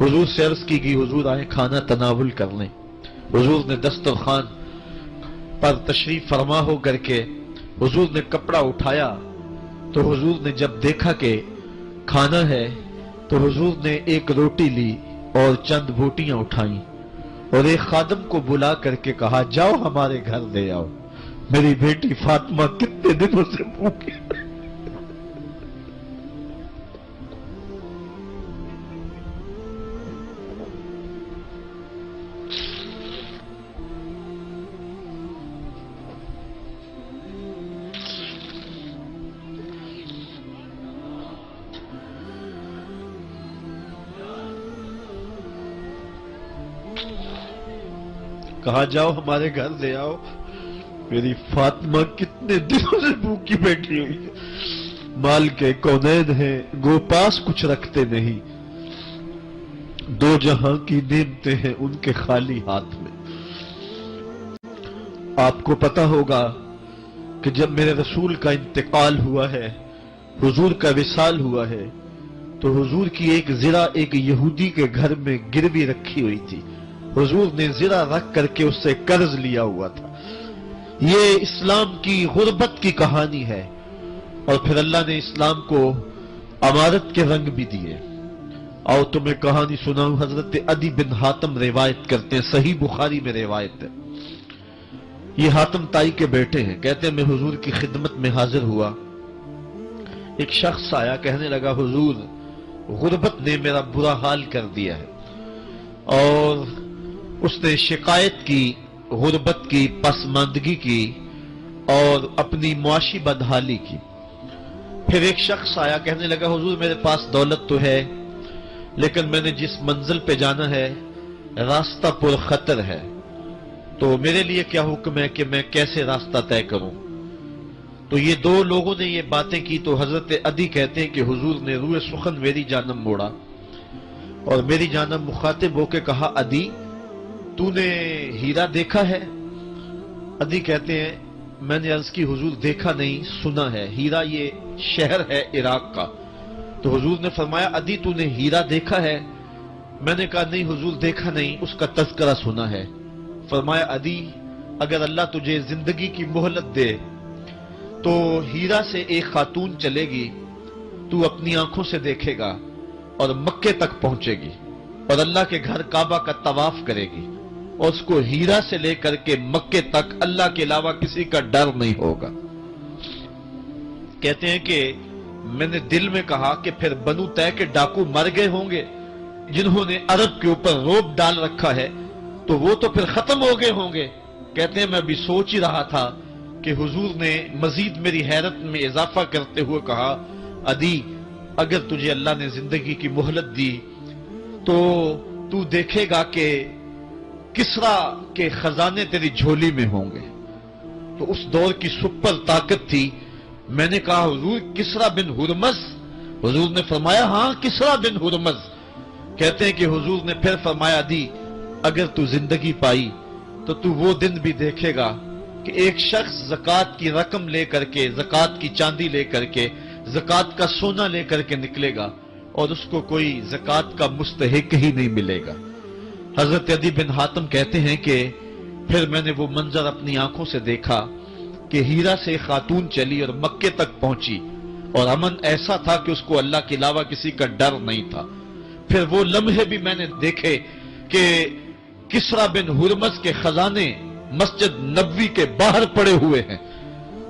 حضور سے عرض کی گئی حضور آئے کھانا تناول کر لیں۔ حضور نے دسترخوان پر تشریف فرما ہو کر کے حضور نے کپڑا اٹھایا تو حضور نے جب دیکھا کہ کھانا ہے تو حضور نے ایک روٹی لی اور چند بوٹیاں اٹھائیں اور ایک خادم کو بلا کر کے کہا جاؤ ہمارے گھر لے آؤ، میری بیٹی فاطمہ کتنے دنوں سے بھوکی ہے۔ کہا جاؤ ہمارے گھر لے آؤ، میری فاطمہ کتنے دنوں سے بھوکی بیٹھی ہوئی ہے۔ مال کے کونین ہیں گو پاس کچھ رکھتے نہیں، دو جہاں کی نعمتیں ہیں ان کے خالی ہاتھ میں۔ آپ کو پتا ہوگا کہ جب میرے رسول کا انتقال ہوا ہے، حضور کا وصال ہوا ہے، تو حضور کی ایک زرہ ایک یہودی کے گھر میں گروی رکھی ہوئی تھی۔ حضور نے زرہ رکھ کر کے اس سے قرض لیا ہوا تھا۔ یہ اسلام کی غربت کی کہانی ہے، اور پھر اللہ نے اسلام کو امارت کے رنگ بھی دیے۔ آؤ تمہیں کہانی سناؤں، حضرت عدی بن حاتم روایت کرتے ہیں، صحیح بخاری میں روایت ہے۔ یہ حاتم تائی کے بیٹے ہیں، کہتے ہیں میں حضور کی خدمت میں حاضر ہوا، ایک شخص آیا کہنے لگا حضور غربت نے میرا برا حال کر دیا ہے، اور اس نے شکایت کی غربت کی، پسماندگی کی اور اپنی معاشی بدحالی کی۔ پھر ایک شخص آیا کہنے لگا حضور میرے پاس دولت تو ہے لیکن میں نے جس منزل پہ جانا ہے راستہ پر خطر ہے، تو میرے لیے کیا حکم ہے کہ میں کیسے راستہ طے کروں؟ تو یہ دو لوگوں نے یہ باتیں کی تو حضرت عدی کہتے ہیں کہ حضور نے روئے سخن میری جانب موڑا اور میری جانب مخاطب ہو کے کہا عدی تو نے ہیرا دیکھا ہے؟ عدی کہتے ہیں میں نے عرض کی حضور دیکھا نہیں، سنا ہے۔ ہیرا یہ شہر ہے عراق کا۔ تو حضور نے فرمایا عدی تو نے ہیرا دیکھا ہے؟ میں نے کہا نہیں حضور دیکھا نہیں، اس کا تذکرہ سنا ہے۔ فرمایا عدی اگر اللہ تجھے زندگی کی مہلت دے تو ہیرا سے ایک خاتون چلے گی، تو اپنی آنکھوں سے دیکھے گا اور مکے تک پہنچے گی اور اللہ کے گھر کعبہ کا طواف کرے گی، اور اس کو ہیرا سے لے کر کے مکے تک اللہ کے علاوہ کسی کا ڈر نہیں ہوگا۔ کہتے ہیں کہ میں نے دل میں کہا کہ پھر بنو طے کے ڈاکو مر گئے ہوں گے جنہوں نے عرب کے اوپر روب ڈال رکھا ہے، تو وہ تو پھر ختم ہو گئے ہوں گے۔ کہتے ہیں میں بھی سوچ ہی رہا تھا کہ حضور نے مزید میری حیرت میں اضافہ کرتے ہوئے کہا عدی اگر تجھے اللہ نے زندگی کی مہلت دی تو تو دیکھے گا کہ کسرا کے خزانے تیری جھولی میں ہوں گے۔ تو اس دور کی سپر طاقت تھی۔ میں نے کہا حضور کسرا بن ہرمز؟ حضور نے فرمایا ہاں کسرا بن ہرمز۔ کہتے ہیں کہ حضور نے پھر فرمایا عدی اگر تو زندگی پائی تو تو وہ دن بھی دیکھے گا کہ ایک شخص زکوٰۃ کی رقم لے کر کے، زکوٰۃ کی چاندی لے کر کے، زکوٰۃ کا سونا لے کر کے نکلے گا اور اس کو کوئی زکوٰۃ کا مستحق ہی نہیں ملے گا۔ حضرت عدی بن حاتم کہتے ہیں کہ پھر میں نے وہ منظر اپنی آنکھوں سے دیکھا کہ ہیرا سے خاتون چلی اور مکے تک پہنچی اور امن ایسا تھا کہ اس کو اللہ کے علاوہ کسی کا ڈر نہیں تھا۔ پھر وہ لمحے بھی میں نے دیکھے کہ کسرا بن ہرمز کے خزانے مسجد نبوی کے باہر پڑے ہوئے ہیں۔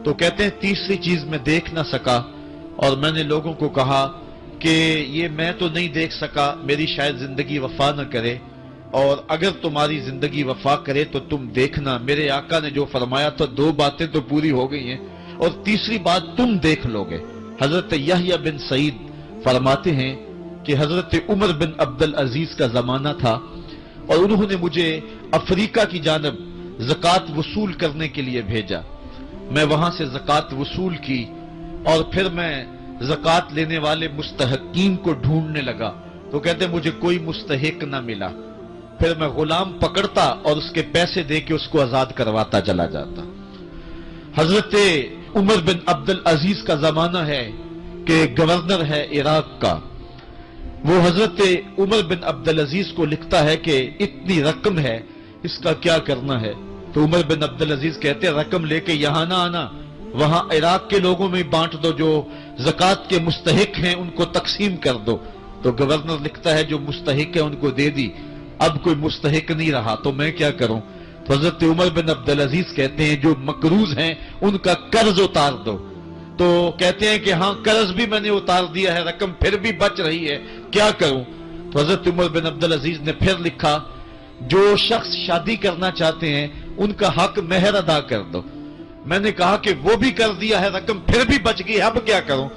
تو کہتے ہیں تیسری چیز میں دیکھ نہ سکا اور میں نے لوگوں کو کہا کہ یہ میں تو نہیں دیکھ سکا، میری شاید زندگی وفا نہ کرے، اور اگر تمہاری زندگی وفا کرے تو تم دیکھنا میرے آقا نے جو فرمایا تھا دو باتیں تو پوری ہو گئی ہیں اور تیسری بات تم دیکھ لو گے۔ حضرت یحییٰ بن سعید فرماتے ہیں کہ حضرت عمر بن عبدالعزیز کا زمانہ تھا اور انہوں نے مجھے افریقہ کی جانب زکوٰۃ وصول کرنے کے لیے بھیجا۔ میں وہاں سے زکوٰۃ وصول کی اور پھر میں زکوٰۃ لینے والے مستحقین کو ڈھونڈنے لگا، تو کہتے مجھے کوئی مستحق نہ ملا۔ پھر میں غلام پکڑتا اور اس کے پیسے دے کے اس کو آزاد کرواتا چلا جاتا۔ حضرت عمر بن عبدالعزیز کا زمانہ ہے کہ گورنر ہے عراق کا، وہ حضرت عمر بن عبد العزیز کو لکھتا ہے کہ اتنی رقم ہے، اس کا کیا کرنا ہے؟ تو عمر بن عبد العزیز کہتے ہیں رقم لے کے یہاں نہ آنا، وہاں عراق کے لوگوں میں بانٹ دو، جو زکوٰۃ کے مستحق ہیں ان کو تقسیم کر دو۔ تو گورنر لکھتا ہے جو مستحق ہے ان کو دے دی، اب کوئی مستحق نہیں رہا تو میں کیا کروں؟ تو حضرت عمر بن عبد العزیز کہتے ہیں جو مقروض ہیں ان کا قرض اتار دو۔ تو کہتے ہیں کہ ہاں قرض بھی میں نے اتار دیا ہے، رقم پھر بھی بچ رہی ہے، کیا کروں؟ تو حضرت عمر بن عبد العزیز نے پھر لکھا جو شخص شادی کرنا چاہتے ہیں ان کا حق مہر ادا کر دو۔ میں نے کہا کہ وہ بھی کر دیا ہے، رقم پھر بھی بچ گئی، اب کیا کروں؟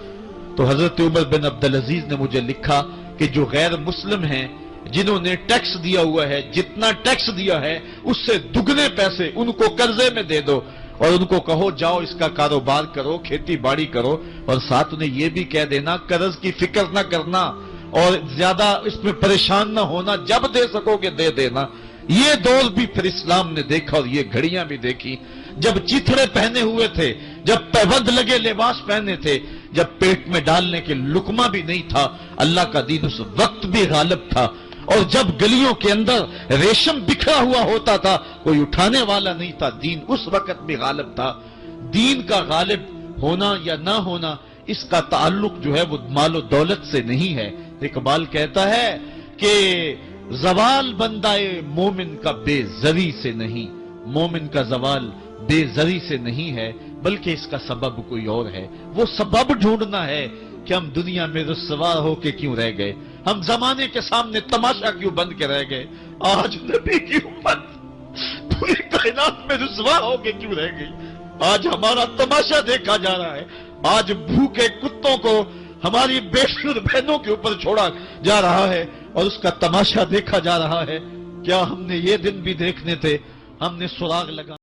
تو حضرت عمر بن عبد العزیز نے مجھے لکھا کہ جو غیر مسلم ہیں جنہوں نے ٹیکس دیا ہوا ہے، جتنا ٹیکس دیا ہے اس سے دگنے پیسے ان کو قرضے میں دے دو، اور ان کو کہو جاؤ اس کا کاروبار کرو، کھیتی باڑی کرو، اور ساتھ انہیں یہ بھی کہہ دینا قرض کی فکر نہ کرنا اور زیادہ اس میں پریشان نہ ہونا، جب دے سکو گے دے دینا۔ یہ دور بھی پھر اسلام نے دیکھا اور یہ گھڑیاں بھی دیکھی، جب چتھڑے پہنے ہوئے تھے، جب پیبند لگے لباس پہنے تھے، جب پیٹ میں ڈالنے کے لقمہ بھی نہیں تھا، اللہ کا دین اس وقت بھی غالب تھا، اور جب گلیوں کے اندر ریشم بکھرا ہوا ہوتا تھا کوئی اٹھانے والا نہیں تھا، دین اس وقت بھی غالب تھا۔ دین کا غالب ہونا یا نہ ہونا اس کا تعلق جو ہے وہ مال و دولت سے نہیں ہے۔ اقبال کہتا ہے کہ زوال بندہ مومن کا بے زری سے نہیں، مومن کا زوال بے زری سے نہیں ہے بلکہ اس کا سبب کوئی اور ہے۔ وہ سبب ڈھونڈنا ہے کہ ہم دنیا میں رسوا ہو کے کیوں رہ گئے، ہم زمانے کے سامنے تماشا کیوں بن کے رہ گئے، آج نبی کی امت پوری کائنات میں رسوا ہو کے کیوں رہ گئی، آج ہمارا تماشا دیکھا جا رہا ہے، آج بھوکے کتوں کو ہماری بیٹی اور بہنوں کے اوپر چھوڑا جا رہا ہے اور اس کا تماشا دیکھا جا رہا ہے۔ کیا ہم نے یہ دن بھی دیکھنے تھے؟ ہم نے سراغ لگا